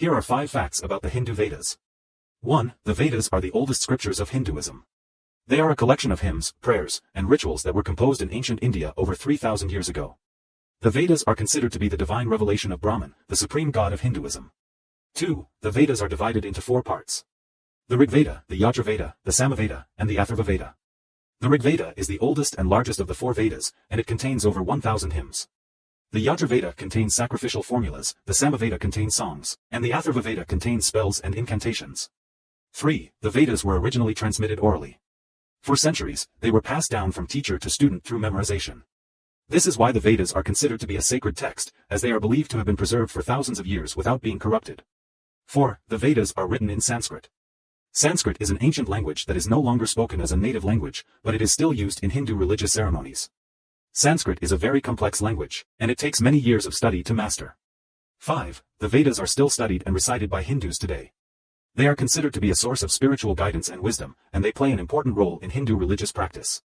Here are 5 facts about the Hindu Vedas. 1. The Vedas are the oldest scriptures of Hinduism. They are a collection of hymns, prayers, and rituals that were composed in ancient India over 3,000 years ago. The Vedas are considered to be the divine revelation of Brahman, the supreme god of Hinduism. 2. The Vedas are divided into 4 parts. The Rig Veda, the Yajur Veda, the Samaveda, and the Atharva Veda. The Rig Veda is the oldest and largest of the 4 Vedas, and it contains over 1,000 hymns. The Yajur Veda contains sacrificial formulas, the Samaveda contains songs, and the Atharva Veda contains spells and incantations. 3. The Vedas were originally transmitted orally. For centuries, they were passed down from teacher to student through memorization. This is why the Vedas are considered to be a sacred text, as they are believed to have been preserved for thousands of years without being corrupted. 4. The Vedas are written in Sanskrit. Sanskrit is an ancient language that is no longer spoken as a native language, but it is still used in Hindu religious ceremonies. Sanskrit is a very complex language, and it takes many years of study to master. 5. The Vedas are still studied and recited by Hindus today. They are considered to be a source of spiritual guidance and wisdom, and they play an important role in Hindu religious practice.